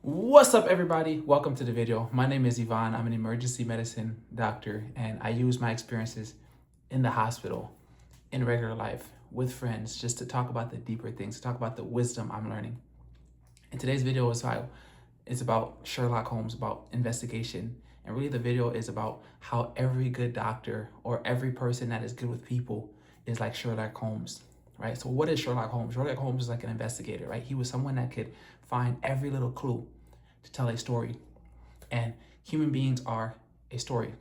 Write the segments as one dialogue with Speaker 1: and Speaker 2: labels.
Speaker 1: What's up, everybody? Welcome to the video. My name is Ivan. I'm an emergency medicine doctor, and I use my experiences in the hospital, in regular life, with friends, just to talk about the deeper things, to talk about the wisdom I'm learning. And today's video is about Sherlock Holmes, about investigation. And really the video is about how every good doctor or every person that is good with people is like Sherlock Holmes, right? So what is Sherlock Holmes? Sherlock Holmes is like an investigator, right? He was someone that could find every little clue to tell a story. And human beings are a story.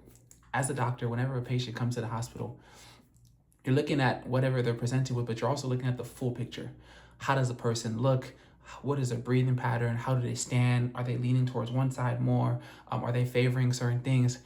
Speaker 1: As a doctor, whenever a patient comes to the hospital, you're looking at whatever they're presenting with, but you're also looking at the full picture. How does a person look? What is their breathing pattern? How do they stand? Are they leaning towards one side more? Are they favoring certain things?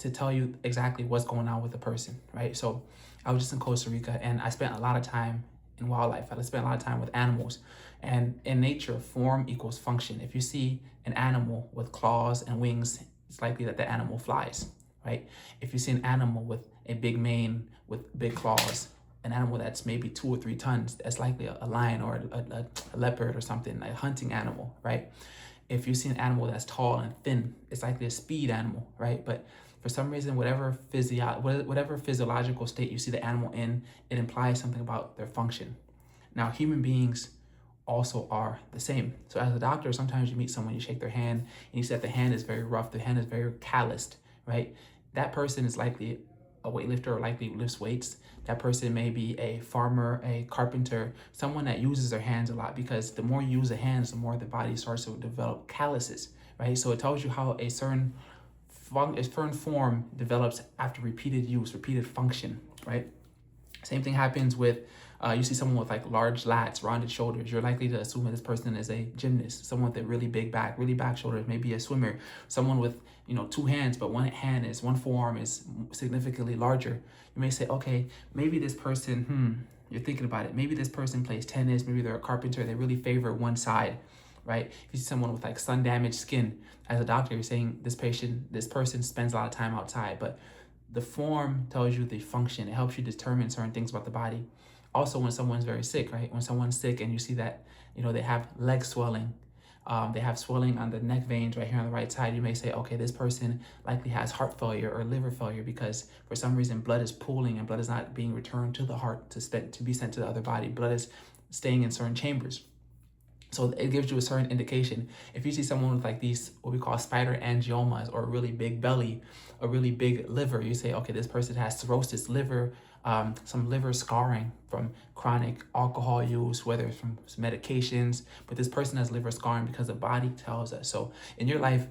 Speaker 1: To tell you exactly what's going on with the person, right? So I was just in Costa Rica and I spent a lot of time in wildlife. I spent a lot of time with animals. And in nature, form equals function. If you see an animal with claws and wings, it's likely that the animal flies, right? If you see an animal with a big mane, with big claws, an animal that's maybe 2 or 3 tons, that's likely a lion or a leopard or something, a hunting animal, right? If you see an animal that's tall and thin, it's likely a speed animal, right? But for some reason, whatever physiological state you see the animal in, it implies something about their function. Now, human beings also are the same. So as a doctor, sometimes you meet someone, you shake their hand, and you see that the hand is very rough, the hand is very calloused, right? That person is likely a weightlifter or likely lifts weights. That person may be a farmer, a carpenter, someone that uses their hands a lot, because the more you use the hands, the more the body starts to develop calluses, right? So it tells you how a certain form develops after repeated use, repeated function, right? Same thing happens with, you see someone with like large lats, rounded shoulders, you're likely to assume that this person is a gymnast. Someone with a really back shoulders, maybe a swimmer. Someone with, 2 hands, but one forearm is significantly larger. You may say, okay, maybe this person, you're thinking about it. Maybe this person plays tennis, maybe they're a carpenter, they really favor one side, right? If you see someone with like sun damaged skin, as a doctor, you're saying this person spends a lot of time outside, but the form tells you the function. It helps you determine certain things about the body. Also, when someone's very sick, right? When someone's sick and you see that, they have leg swelling, they have swelling on the neck veins right here on the right side, you may say, okay, this person likely has heart failure or liver failure because for some reason blood is pooling and blood is not being returned to the heart to be sent to the other body. Blood is staying in certain chambers. So it gives you a certain indication. If you see someone with like these, what we call spider angiomas, or a really big belly, a really big liver, you say, okay, this person has cirrhosis, liver, some liver scarring from chronic alcohol use, whether it's from medications, but this person has liver scarring because the body tells us. So in your life,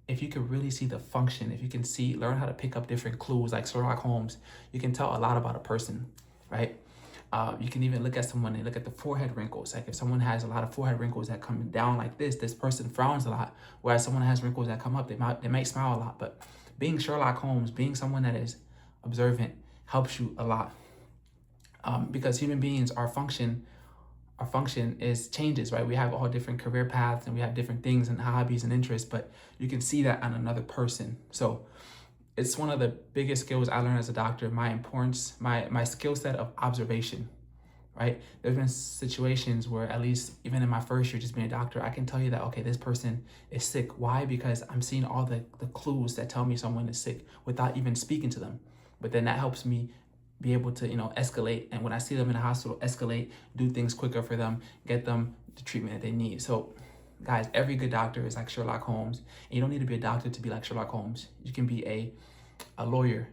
Speaker 1: if you can really see the function, if you can learn how to pick up different clues like Sherlock Holmes, you can tell a lot about a person, right? You can even look at someone and look at the forehead wrinkles. Like if someone has a lot of forehead wrinkles that come down like this person frowns a lot. Whereas someone has wrinkles that come up, they might smile a lot. But being Sherlock Holmes, being someone that is observant, helps you a lot. Because human beings, our function is changes, right? We have all different career paths and we have different things and hobbies and interests, but you can see that on another person. So it's one of the biggest skills I learned as a doctor, my skill set of observation, right? There's been situations where, at least even in my first year just being a doctor, I can tell you that, okay, this person is sick. Why? Because I'm seeing all the clues that tell me someone is sick without even speaking to them. But then that helps me be able to, escalate. And when I see them in the hospital, escalate, do things quicker for them, get them the treatment that they need. So guys, every good doctor is like Sherlock Holmes. And you don't need to be a doctor to be like Sherlock Holmes. You can be a lawyer,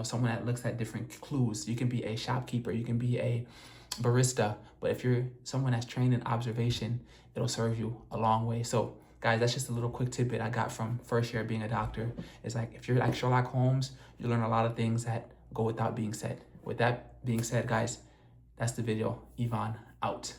Speaker 1: someone that looks at different clues. You can be a shopkeeper, you can be a barista. But if you're someone that's trained in observation, it'll serve you a long way. So guys, that's just a little quick tidbit I got from first year being a doctor. It's like, if you're like Sherlock Holmes, you learn a lot of things that go without being said. With that being said, guys, that's the video. Ivan out.